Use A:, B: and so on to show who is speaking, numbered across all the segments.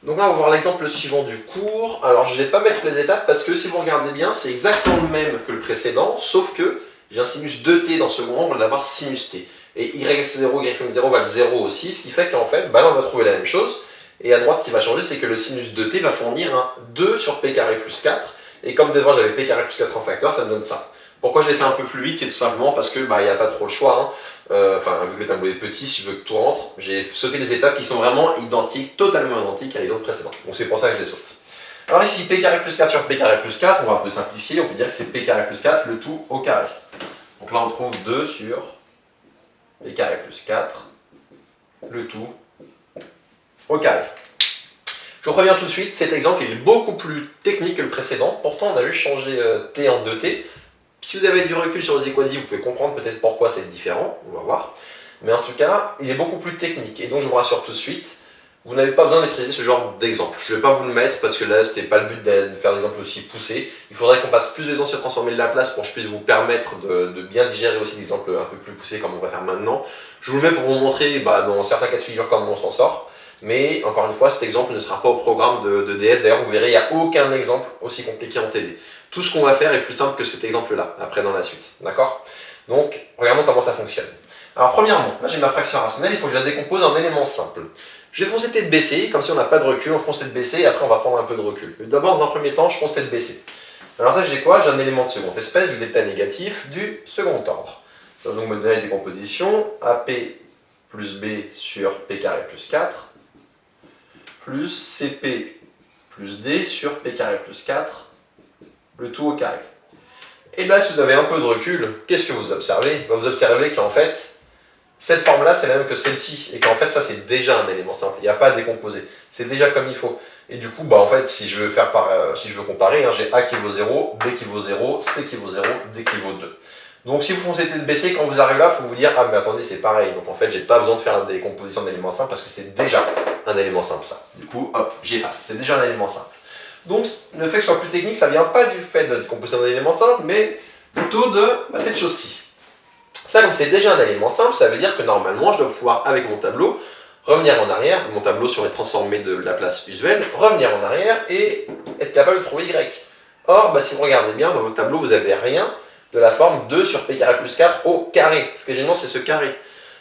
A: Donc là, on va voir l'exemple suivant du cours. Alors, je ne vais pas mettre les étapes parce que si vous regardez bien, c'est exactement le même que le précédent, sauf que j'ai un sinus 2t dans ce moment, on va l'avoir sinus t. Et y0, y0 va être 0 aussi, ce qui fait qu'en fait, là, on va trouver la même chose. Et à droite, ce qui va changer, c'est que le sinus 2t va fournir un 2 sur p carré plus 4. Et comme devant, j'avais p carré plus 4 en facteur, ça me donne ça. Pourquoi je l'ai fait un peu plus vite? C'est tout simplement parce que il n'y a pas trop le choix. Hein. Vu que le tableau est petit, si je veux que tout rentre, j'ai sauté les étapes qui sont vraiment identiques, totalement identiques à l'exemple précédent. Donc c'est pour ça que je les saute. Alors ici, p carré plus 4 sur p carré plus 4, on va un peu simplifier, on peut dire que c'est p carré plus 4, le tout au carré. Donc là, on trouve 2 sur p carré plus 4, le tout au carré. Je vous préviens tout de suite, cet exemple il est beaucoup plus technique que le précédent, pourtant on a juste changé t en 2t. Si vous avez du recul sur les équations, vous pouvez comprendre peut-être pourquoi c'est différent, on va voir. Mais en tout cas, il est beaucoup plus technique. Et donc je vous rassure tout de suite, vous n'avez pas besoin de maîtriser ce genre d'exemple. Je ne vais pas vous le mettre parce que là, ce n'était pas le but de faire des exemples aussi poussés. Il faudrait qu'on passe plus de temps sur transformer de Laplace pour que je puisse vous permettre de bien digérer aussi des exemples un peu plus poussés comme on va faire maintenant. Je vous le mets pour vous montrer dans certains cas de figure comment on s'en sort. Mais encore une fois, cet exemple ne sera pas au programme de DS. D'ailleurs, vous verrez, il n'y a aucun exemple aussi compliqué en TD. Tout ce qu'on va faire est plus simple que cet exemple-là, après dans la suite. D'accord? Donc, regardons comment ça fonctionne. Alors, premièrement, là j'ai ma fraction rationnelle, il faut que je la décompose en éléments simples. Je vais foncer tête baissée, comme si on n'a pas de recul, on fonce tête baissée et après on va prendre un peu de recul. D'abord, dans un premier temps, je fonce tête baissée. Alors ça, j'ai quoi? J'ai un élément de seconde espèce, du delta négatif, du second ordre. Ça va donc me donner la décomposition AP plus B sur P carré plus 4, plus CP plus D sur P carré plus 4, le tout au carré. Et là, si vous avez un peu de recul, qu'est-ce que vous observez? Vous observez qu'en fait, cette forme-là, c'est la même que celle-ci, et qu'en fait, ça, c'est déjà un élément simple. Il n'y a pas à décomposer. C'est déjà comme il faut. Et du coup, en fait, si je veux comparer, j'ai A qui vaut 0, B qui vaut 0, C qui vaut 0, D qui vaut 2. Donc, si vous foncez tête baissée, quand vous arrivez là, il faut vous dire, ah, mais attendez, c'est pareil. Donc, en fait, j'ai pas besoin de faire des décompositions d'éléments simples, parce que c'est déjà un élément simple, ça. Du coup, hop, j'efface. C'est déjà un élément simple. Donc, le fait que ce soit plus technique, ça vient pas du fait de décomposition d'éléments simples, mais plutôt de cette chose-ci. Ça, donc, c'est déjà un élément simple, ça veut dire que normalement, je dois pouvoir, avec mon tableau, revenir en arrière, mon tableau sur les transformés de Laplace usuel, revenir en arrière et être capable de trouver Y. Or, si vous regardez bien, dans votre tableau, vous n'avez rien de la forme 2 sur P carré plus 4 au carré. Ce qui est gênant, c'est ce carré.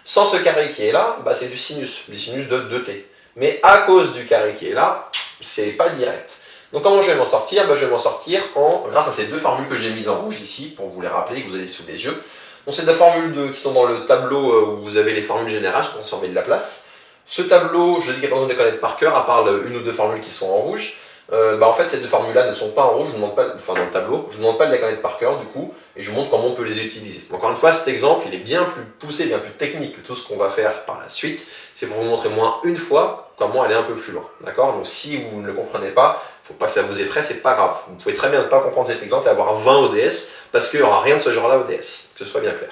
A: Sans ce carré qui est là, c'est du sinus de 2t. Mais à cause du carré qui est là, c'est pas direct. Donc comment je vais m'en sortir? Je vais m'en sortir grâce à ces deux formules que j'ai mises en rouge ici, pour vous les rappeler, que vous avez sous les yeux. Donc c'est deux formules qui sont dans le tableau où vous avez les formules générales, je transformées de Laplace. Ce tableau, je dis qu'il n'y a pas besoin de les connaître par cœur, à part une ou deux formules qui sont en rouge. En fait, ces deux formules-là ne sont pas en rouge, je vous demande pas, dans le tableau, je ne vous demande pas de les connaître par cœur du coup, et je vous montre comment on peut les utiliser. Encore une fois, cet exemple, il est bien plus poussé, bien plus technique que tout ce qu'on va faire par la suite. C'est pour vous montrer moins une fois comment aller un peu plus loin. D'accord? Donc si vous ne le comprenez pas, il ne faut pas que ça vous effraie, c'est pas grave. Vous pouvez très bien ne pas comprendre cet exemple et avoir 20 ODS, parce qu'il n'y aura rien de ce genre-là ODS, que ce soit bien clair.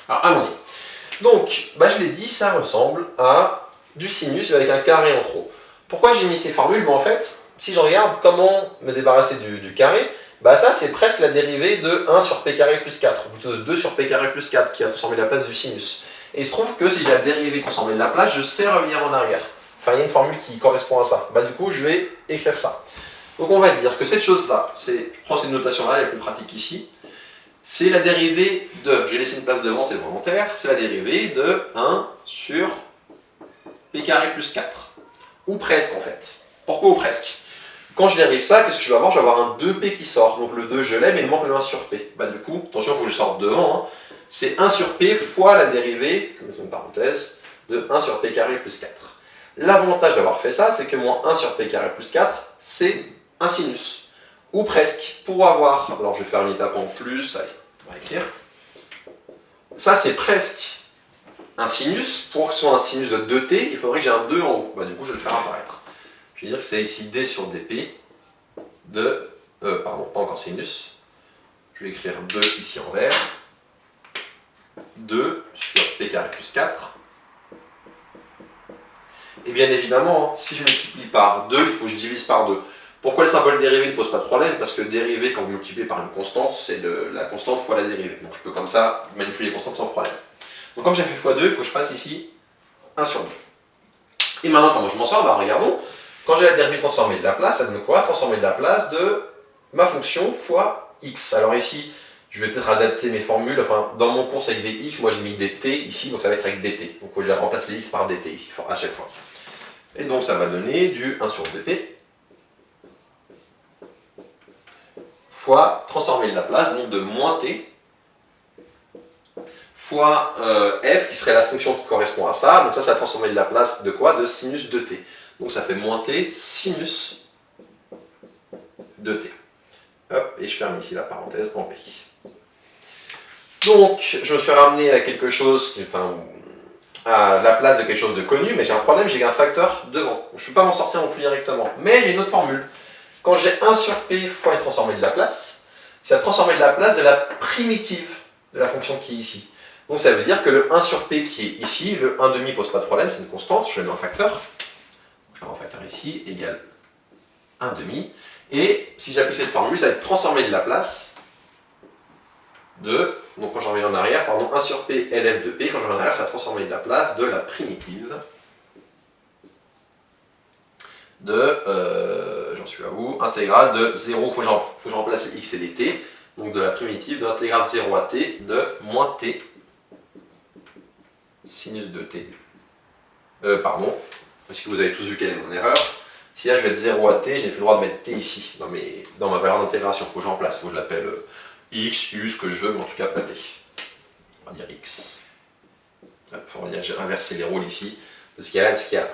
A: Alors allons-y. Donc, je l'ai dit, ça ressemble à du sinus avec un carré en trop. Pourquoi j'ai mis ces formules? En fait, si je regarde comment me débarrasser du carré, ça c'est presque la dérivée de 1 sur p carré plus 4, ou plutôt de 2 sur p carré plus 4, qui a transformé la place du sinus. Et il se trouve que si j'ai la dérivée transformée de la place, je sais revenir en arrière. Enfin, il y a une formule qui correspond à ça. Du coup, je vais écrire ça. Donc on va dire que cette chose-là, je prends cette notation-là, elle est plus pratique ici, c'est la dérivée de, j'ai laissé une place devant, c'est volontaire, c'est la dérivée de 1 sur p carré plus 4. Ou presque en fait. Pourquoi ou presque? Quand je dérive ça, qu'est-ce que je vais avoir? Je vais avoir un 2p qui sort. Donc le 2 je l'ai, mais il manque le 1 sur p. Du coup, attention, il faut que je sorte devant. C'est 1 sur p fois la dérivée, je mets une parenthèse, de 1 sur p carré plus 4. L'avantage d'avoir fait ça, c'est que moins 1 sur p carré plus 4, c'est un sinus. Ou presque. Pour avoir, alors je vais faire une étape en plus, allez, on va écrire. Ça c'est presque un sinus. Pour que ce soit un sinus de 2t, il faudrait que j'ai un 2 en haut. Du coup, je vais le faire apparaître. Je vais dire que c'est ici d sur dp de... pardon, pas encore sinus. Je vais écrire 2 ici en vert. 2 sur p carré plus 4. Et bien évidemment, si je multiplie par 2, il faut que je divise par 2. Pourquoi le symbole dérivé ne pose pas de problème? Parce que dérivé, quand vous multipliez par une constante, c'est la constante fois la dérivée. Donc je peux comme ça manipuler les constantes sans problème. Donc comme j'ai fait x2, il faut que je fasse ici 1 sur 2. Et maintenant, comment je m'en sors? Regardons. Quand j'ai la dérivée transformée de Laplace, ça donne quoi? Transformée de Laplace de ma fonction fois x. Alors ici, je vais peut-être adapter mes formules. Enfin, dans mon cours, c'est avec des x. Moi, j'ai mis des t ici, donc ça va être avec dt. Donc, je vais remplacer les x par dt ici, à chaque fois. Et donc, ça va donner du 1 sur dt fois transformée de Laplace, donc de moins t, fois f, qui serait la fonction qui correspond à ça. Donc ça, c'est la transformée de Laplace de quoi? De sinus de t. Donc ça fait moins t sinus de t. Hop, et je ferme ici la parenthèse en b. Donc, je me suis ramené à quelque chose, à la place de quelque chose de connu, mais j'ai un problème, j'ai un facteur devant. Je ne peux pas m'en sortir non plus directement. Mais j'ai une autre formule. Quand j'ai 1 sur p fois une transformée de Laplace, c'est la transformée de Laplace de la primitive de la fonction qui est ici. Donc ça veut dire que le 1 sur p qui est ici, le 1 demi pose pas de problème, c'est une constante, je le mets en facteur. Je le mets en facteur ici, égale 1 demi. Et si j'applique cette formule, ça va être transformée de Laplace de, donc quand j'en reviens en arrière, pardon, 1 sur p lf de p, quand je reviens en arrière, ça va transformer de Laplace de la primitive de, j'en suis à où, intégrale de 0, il faut que je remplace les x et les t, donc de la primitive de l'intégrale 0 à t de moins t sinus de t. Pardon, parce que vous avez tous vu quelle est mon erreur. Si là je vais être 0 à t, je n'ai plus le droit de mettre t ici, dans ma valeur d'intégration, il faut que je remplace, il faut que je l'appelle x, u, ce que je veux, mais en tout cas pas t. On va dire x. On va dire que j'ai inversé les rôles ici, de ce qu'il y a là et de ce qu'il y a là.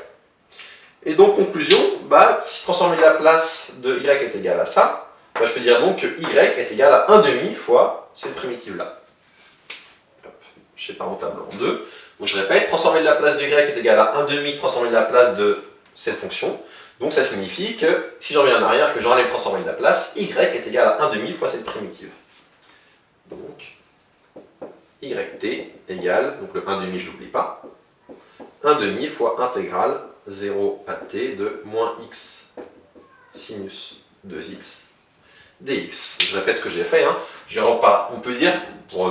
A: Et donc, conclusion, si transformer la place de y est égal à ça, je peux dire donc que y est égal à 1 demi fois cette primitive-là. Je sépare mon tableau en deux. Donc je répète, transformer de la place de y est égal à 1 demi transformer de la place de cette fonction. Donc ça signifie que, si je reviens en arrière, que je râle transformer de la place, y est égal à 1 demi fois cette primitive. Donc, yt égale, donc le 1 demi je n'oublie pas, 1 demi fois intégrale 0 à t de moins x sinus 2x dx. Je répète ce que j'ai fait. On peut dire,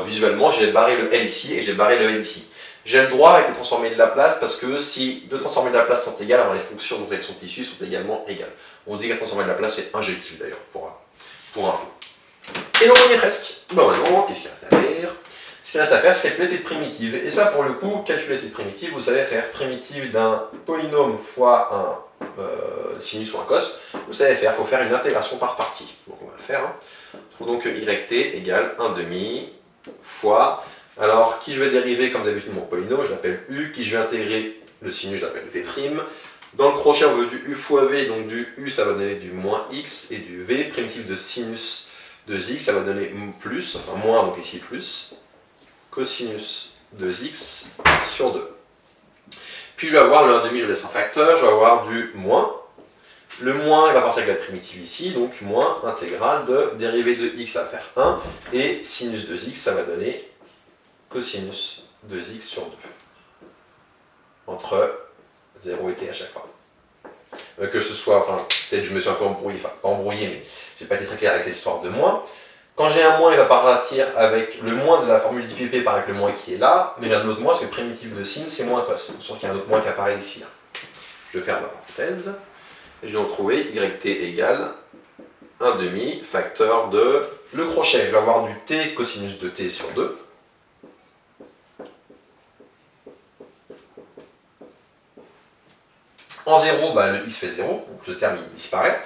A: visuellement, j'ai barré le L ici et j'ai barré le L ici. J'ai le droit avec les transformées de Laplace parce que si deux transformées de Laplace sont égales, alors les fonctions dont elles sont issues sont également égales. On dit que la transformée de Laplace est injective d'ailleurs, pour info. Et donc on y est presque. Bon maintenant, qu'est-ce qu'il reste à faire? Ce qu'il reste à faire, c'est calculer cette primitive. Et ça, pour le coup, calculer cette primitive, vous savez faire primitive d'un polynôme fois un sinus ou un cos. Vous savez faire, il faut faire une intégration par partie. Donc on va le faire. On trouve donc que yt égale 1 demi fois... Alors, qui je vais dériver comme d'habitude mon polynôme, je l'appelle u. Qui je vais intégrer le sinus, je l'appelle v'. Dans le crochet, on veut du u fois v, donc du u, ça va donner du moins x, et du v, primitive de sinus de x, ça va donner plus, enfin moins, donc ici plus, cosinus de x sur 2. Puis je vais avoir le 1 demi, je laisse en facteur, je vais avoir du moins. Le moins, il va partir avec la primitive ici, donc moins intégrale de dérivée de x, ça va faire 1, et sinus de x, ça va donner cosinus de x sur 2. Entre 0 et t à chaque fois. Que ce soit, enfin, peut-être je me suis un peu embrouillé, enfin pas embrouillé, mais j'ai pas été très clair avec l'histoire de moins. Quand j'ai un moins, il va partir avec le moins de la formule d'IPP par avec le moins qui est là, mais j'ai un autre moins parce que primitive de sin c'est moins cos, sauf qu'il y a un autre moins qui apparaît ici. Je ferme la parenthèse, et je vais retrouver yt égale 1 demi facteur de le crochet. Je vais avoir du t cosinus de t sur 2. En 0, le x fait 0, donc ce terme il disparaît.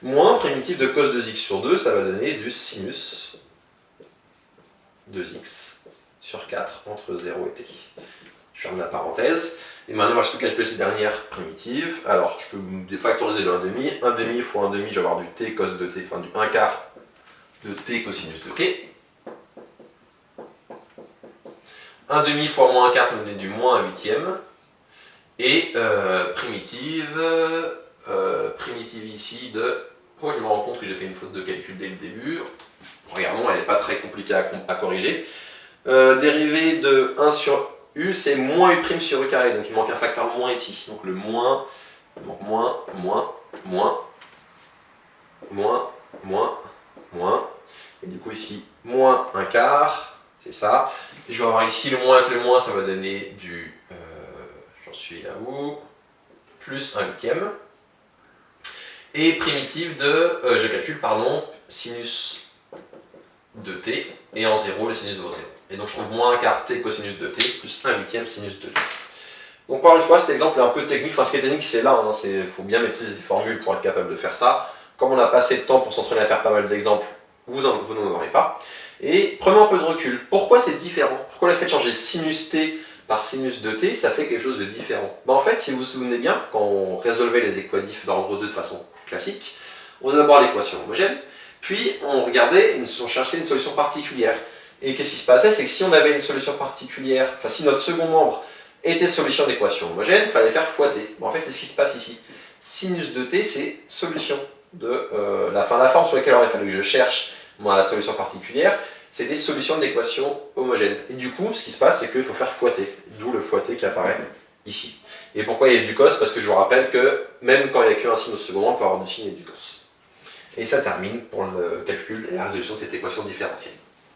A: Moins primitive de cos de x sur 2, ça va donner du sinus de x sur 4 entre 0 et t. Je ferme la parenthèse. Et maintenant, je peux calculer cette dernière primitive. Alors, je peux défactoriser le 1 demi. 1 demi fois 1 demi, je vais avoir du t cos de t, enfin du 1 quart de t cosinus de t. 1 demi fois moins 1 quart, ça va donner du moins 1 huitième. Et primitive ici de... Oh, je me rends compte que j'ai fait une faute de calcul dès le début. Regardons, elle n'est pas très compliquée à corriger. Dérivée de 1 sur u, c'est moins u' sur u carré. Donc il manque un facteur moins ici. Donc le moins, donc moins, et du coup ici, moins 1 quart, c'est ça. Et je vais avoir ici le moins avec le moins, ça va donner du... j'en suis là où? Plus 1 huitième. Et primitive de, je calcule, pardon, sinus de t, et en 0, le sinus vaut 0. Et donc je trouve moins un quart t cosinus de t, plus 1/8 sinus de t. Donc encore une fois, cet exemple est un peu technique, enfin ce qui est technique c'est là, il faut bien maîtriser ces formules pour être capable de faire ça. Comme on n'a pas assez de temps pour s'entraîner à faire pas mal d'exemples, vous n'en aurez pas. Et prenons un peu de recul. Pourquoi c'est différent? Pourquoi le fait de changer sinus t par sinus de t, ça fait quelque chose de différent? En fait, si vous vous souvenez bien, quand on résolvait les équadifs d'ordre 2 de façon classique, on faisait d'abord l'équation homogène, puis on cherchait une solution particulière. Et qu'est-ce qui se passait? C'est que si on avait une solution particulière, enfin si notre second membre était solution d'équation homogène, il fallait faire fois t. En fait, c'est ce qui se passe ici. Sinus de t, c'est solution de la forme sur laquelle il aurait fallu que je cherche la solution particulière, c'est des solutions d'équation homogène. Et du coup, ce qui se passe, c'est qu'il faut faire fois t, d'où le fois t qui apparaît ici. Et pourquoi il y a du cos? Parce que je vous rappelle que même quand il n'y a qu'un signe au second membre, on peut avoir du signe et du cos. Et ça termine pour le calcul et la résolution de cette équation différentielle.